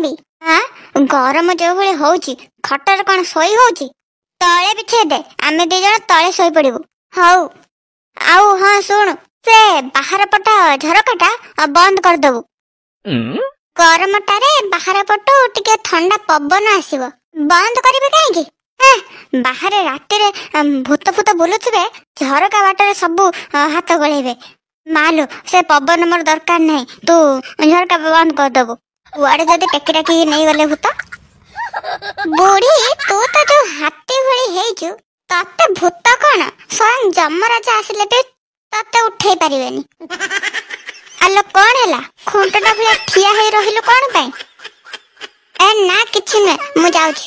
ଶୋଇବି। ଗରମ ଯୋଉ ଭଳି ହଉଛି ଖଟରେ କଣ ଶୋଇ ହଉଛି? ତଳେ ବିଛେଇ ଦେ, ଆମେ 2 ଜଣ ତଳେ ଶୋଇ ପଡିବୁ। ହଉ। ଆଉ ହଁ ଶୁଣୁ, ସେ ବାହାର ପଟ ଝରକାଟା ବନ୍ଦ କରିଦବୁ। ଗରମଟାରେ ବାହାର ପଟୁ ଟିକେ ଥଣ୍ଡା ପବନ ଆସିବ। ବନ୍ଦ କରିବି କାହିଁକି? ବାହାରେ ରାତିରେ ଭୂତ ଫୁତ ବୁଲୁଥିବେ, ଝରକା ବାଟରେ ସବୁ ହାତ ଗଳେଇବେ। ମାଲୁ, ସେ ପବନ ମୋର ଦରକାର ନାହିଁ, ତୁ ଝରକା ବନ୍ଦ କରିଦବୁ। କୁଆଡେ ଯଦି ଟେକି ଟାକି ନେଇଗଲେ ଭୂତ। ବୁଢୀ, ତୁ ତ ଯୋଉ ହାତୀ ଭଳି ହେଇଛୁ, ତତେ ଭୂତ କଣ ସ୍ୱୟଂ ଯମରାଜ ଆସିଲେ ବି ତତେ ଉଠେଇ ପାରିବେନି। ଆଲୋ କଣ ହେଲା? ଖୁଣ୍ଟଟା ଭଳିଆ ଠିଆ ହେଇ ରହିଲୁ କଣ ପାଇଁ? ନା କିଛି ନୁହେଁ, ମୁଁ ଯାଉଛି।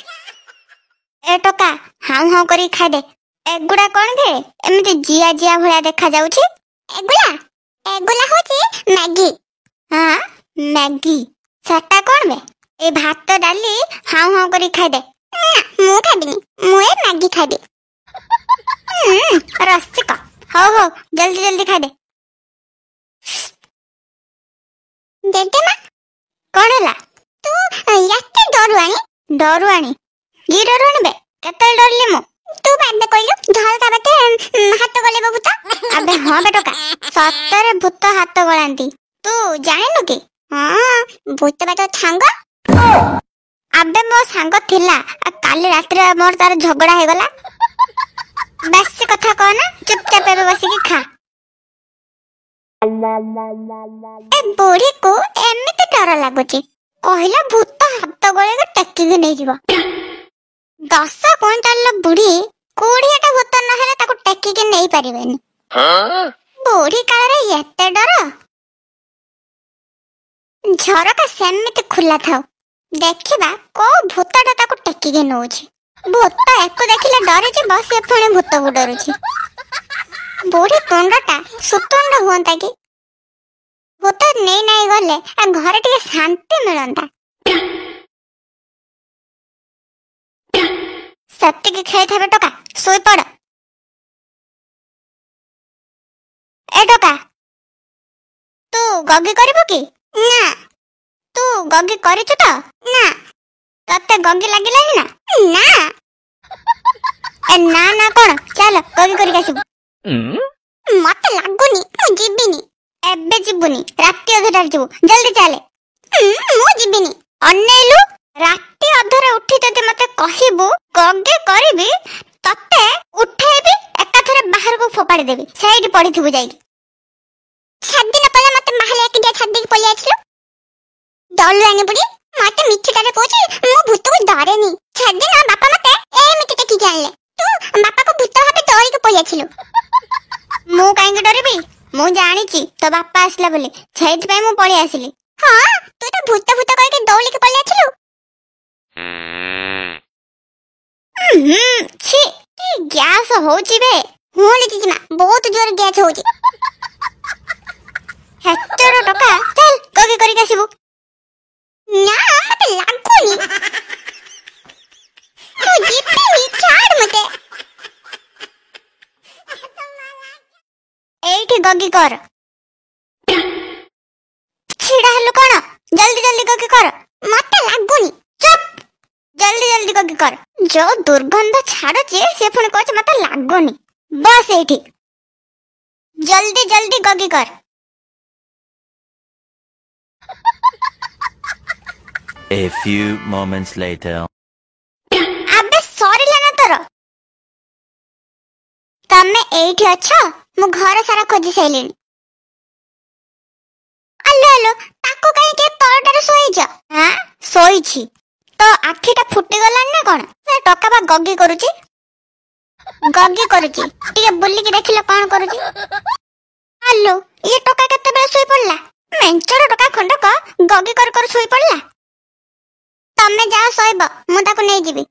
ଏ ଟୋକା, ହାଉ ହାଉ କରିକି ଖାଇଦେ। ଏଗୁଡା କଣ ବେ, ଏମିତି ଜିଆ ଜିଆ ଭଳିଆ ଦେଖା ଯାଉଛି? ଏଗୁଲା ହଉଛି ମ୍ୟାଗି। ମ୍ୟାଗି? ସେଟା କଣ ବେ? ଏ ଭାତ ଡାଲି ହାଉ ହାଉ କରିକି ଖାଇଦେ। ମୁଁ ଖାଇବିନି, ମୁଁ ଏ ମ୍ୟାଗି ଖାଇବି। ରସିକ। ହଉ ହଉ, ଜଲ୍ଦି ଜଲ୍ଦି ଖାଇଦେ। ଜେଜେମା, କଣ ହେଲା? ତୁ ଏତେ ଡରୁଆଣି? ଡରୁଆଣି? କି ଡରୁଆଣି ବେ? କେତେବେଳେ ଡରିଲି ମୁଁ? ତୁ ବାଦ କହିଲୁ ଝରକା ବାଟେ ହାତ ଗଳେଇବ ଭୂତ। ଆବେ ହଁ ବେ ଟୋକା, ସତରେ ଭୂତ ହାତ ଗଳାନ୍ତି। ତୁ ଜାଣିନୁ କି? ଭୂତ ବାଟ ସାଙ୍ଗ। ଆବେ ମୋ ସାଙ୍ଗ ଥିଲା, କାଲି ରାତିରେ ମୋର ତାର ଝଗଡା ହେଇଗଲା। ବେଶୀ କଥା କହନା, ଚୁପଚାପ ଏବେ ବସିକି ଖା। ଏ ବୁଢୀକୁ ଏମିତି ଡର ଲାଗୁଛି, କହିଲା ଭୂତ ହାତ ଗଳେଇକି ଟେକିକି ନେଇଯିବ। 10 କୁଇଣ୍ଟାଲର ବୁଢୀ, 20ଟା ଭୂତ ନହେଲେ ତାକୁ ଟେକିକି ନେଇ ପାରିବେନି। ବୁଢୀ କାଳରେ ଏତେ ଡର? ଝରକା ସେମିତି ଖୋଲା ଥାଉ, ଦେଖିବା କୋଉ ଭୂତଟା ତାକୁ ଟେକିକି ନଉଛି। ଭୂତ ଏକୁ ଦେଖିଲେ ଡରିଯିବ, ସେ ପୁଣି ଭୂତକୁ ଡରୁଛି। ବୁଢୀ ତୁଣ୍ଡଟା ସୁତୁଣ୍ଡ ହୁଅନ୍ତା କି? ଭୂତ ନେଇ ନାଇ ଗଲେ ଘରେ ଟିକେ ଶାନ୍ତି ମିଳନ୍ତା। ସେତିକି ଖେଳିଥାବେ ଟୋକା, ଶୋଇପଡ। ଏ ଟୋକା, ତୁ ଗଗି କରିବୁ କି? ନା। ତୁ ଗଗି କରିଛୁ ତ? ନା। ତତେ ଗଗି ଲାଗିଲାନି ନା? ନା। ନା ନା କଣ, ଚାଲ ଗଗି କରିକି ଆସିବୁ। ମତେ ଲାଗୁନି, ମୁଁ ଯିବିନି। ଏବେ ଯିବୁନି, ରାତି ଅଧଟାରେ ଯିବୁ, ଜଲ୍ଦି ଚାଲେ। ମୁଁ ଯିବିନି। ଅନେଇଲୁ, ରାତି ଅଧରେ ଉଠି ଯଦି ମତେ କହିବୁ ଗଗି କରିବି, ତତେ ଉଠେଇବି, ଏକାଥରେ ବାହାରକୁ ଫୋପାଡ଼ି ଦେବି, ସେଇଠି ପଡିଥିବୁ ଯାଇକି। ସେଦିନ କହିଲେ ମତେ ମାହାଲେ ଏକୁଟିଆ ଛାଡିଦେଇକି ପଳେଇ ଆସିଲୁ। ଡରୁଆଣି ବୁଢୀ, ମତେ ମିଛଟାରେ କହୁଛି, ମୁଁ ଭୂତକୁ ଡରେନି। ସେଦିନ ବାପା ମତେ ଏମିତି ଟେକିକି ଆଣିଲେ, ତୁ ବାପାକୁ ଭୂତ ଭାବି ଡରିକି ପଳେଇ ଆସିଲୁ। ମୁଁ କାହିଁକି ଡରିବି? ମୁଁ ଜାଣିଛି ତୋ ବାପା ଆସିଲା ବୋଲି, ସେଇଥିପାଇଁ ମୁଁ ପଳେଇ ଆସିଲି। ହଁ, ତୁ ତ ଭୂତ ଭୂତ କହିକି ଦୌଡ଼ିକି ପଳେଇ ଆସିଲୁ। ଛି, କି ଗ୍ୟାସ ହଉଛି ବେ। ହୁଅନି ଚିଚିମା, ବହୁତ ଜୋରେ ଗ୍ୟାସ ହଉଛି। ହେତେର ଟୋକା, ଚାଲ ଗଗି କରିକି ଆସିବୁ। ନା, ମତେ ଲାଗୁନି। ମୁଁ ଯିବିନି, ଛାଡ ମତେ। ଏଇଠି ଗଗି କର। ଛିଡା ହେଲୁ କଣ? ଜଲ୍ଦି ଜଲ୍ଦି ଗଗି କର। ମତେ ଲାଗୁନି। ଚୁପ୍, ଜଲ୍ଦି ଜଲ୍ଦି ଗଗି କର। ଯୋଉ ଦୁର୍ଗନ୍ଧ ଛାଡୁଛି, ସେ ପୁଣି କହୁଛି ମତେ ଲାଗୁନି। ବସ ଏଇଠି, ଜଲ୍ଦି ଜଲ୍ଦି ଗଗି କର। A few moments later. ଆବେ ସରିଲା ନା ତୋର? ତମେ ଏଇଠି ଅଛ? ମୁଁ ଘର ସାରା ଖୋଜି ସାଇଲିଣି। ଆଲୋ ଆଲୋ, ତାକୁ କାହିଁକି ତଳଟାରେ ଶୋଇଛ? ଶୋଇଛି। ତ ଆଖିଟା ଫୁଟିଗଲାଣି ନା କଣ? ସେ ଟୋକା ବା ଗଗି କରୁଛି। ଗଗି କରୁଛି, ଟିକେ ବୁଲିକି ଦେଖିଲେ କଣ କରୁଛି? ଆଲୋ, ଇଏ ଟୋକା କେତେବେଳେ ଶୋଇ ପଡିଲା? ମେଞ୍ଚର ଟୋକା ଖଣ୍ଡକ ଗଗି କରୁ କରୁ ଶୋଇ ପଡିଲା। ତମେ ଯାଅ ଶୋଇବ, ମୁଁ ତାକୁ ନେଇଯିବି।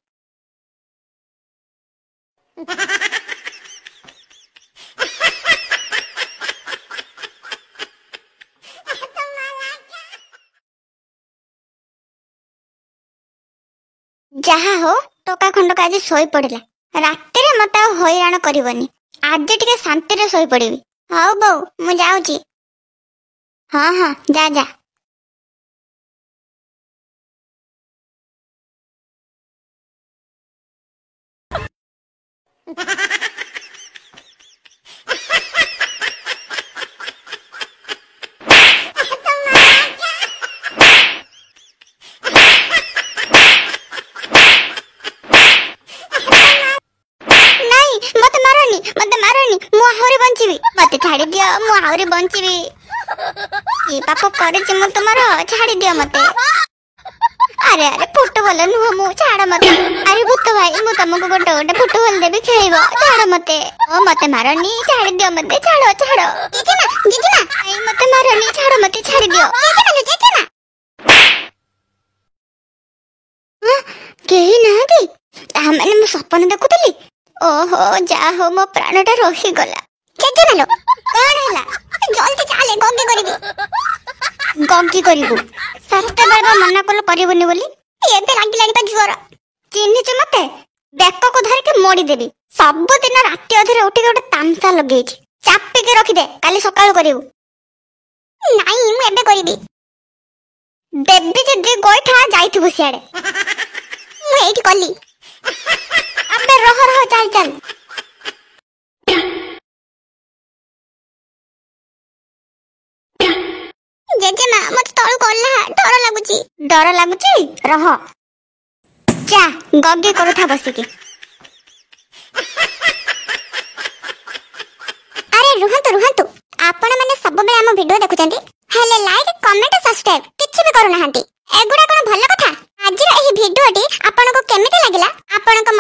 ଯାହା ହଉ, ଟୋକା ଖଣ୍ଡକ ଆଜି ଶୋଇ ପଡିଲା। ରାତିରେ ମତେ ଆଉ ହଇରାଣ କରିବନି। ଆଜି ଟିକେ ଶାନ୍ତିରେ ଶୋଇ ପଡିବି। ହଉ ବୋଉ, ମୁଁ ଯାଉଛି। ହଁ ହଁ, ଯା ଯା। मते मारोनी मु आहुरी बंचीबी मते छाड़ी दियो मु आहुरी बंचीबी ये पाप करे जे मु तुम्हारो छाड़ी दियो मते अरे अरे फुटबॉल नुह मु छाड़ मते अरे भूत भाई मु तुमको गोटे गोटे फुटबॉल देबी खेलिबो छाड़ मते ओ मते मारोनी छाड़ी दियो मते छाड़ो छाड़ो जीजीमा आई मते मारोनी छाड़ो मते छाड़ी दियो जीजीमा केही नादी हमने मु सपन देखुतली ओहो जा हो मो प्राणटा रही गला जेजे नालो कोन हला जल्दी चाले गंगी करिबु सत्य बाबा मना कल करिबुनी बोली एबे लागी लागी त ज्वर चिन्हि छ मते बेक को धर के मोड़ी देबी सब दिन राति अधरे उठी के तामसा लगेई छी चापी के रखी दे काली सकाळ करिबु नाही मु एबे करिबी देबी जे गोइठा जाइथबु सियाडे मु एठी कली अबे रह चल चल जेजेमा मत तळ कोल्ला डर लागुची रह जा गगे करूथा बसिके अरे रुहंतु आपण माने सब बेले हम वीडियो देखुचंती हेले लाइक कमेंट सब्सक्राइब किछि भी करू नाहंती एगुडा कोन भलो कथा आजिर एही वीडियोटी आपनको केमिति लागिला आपनको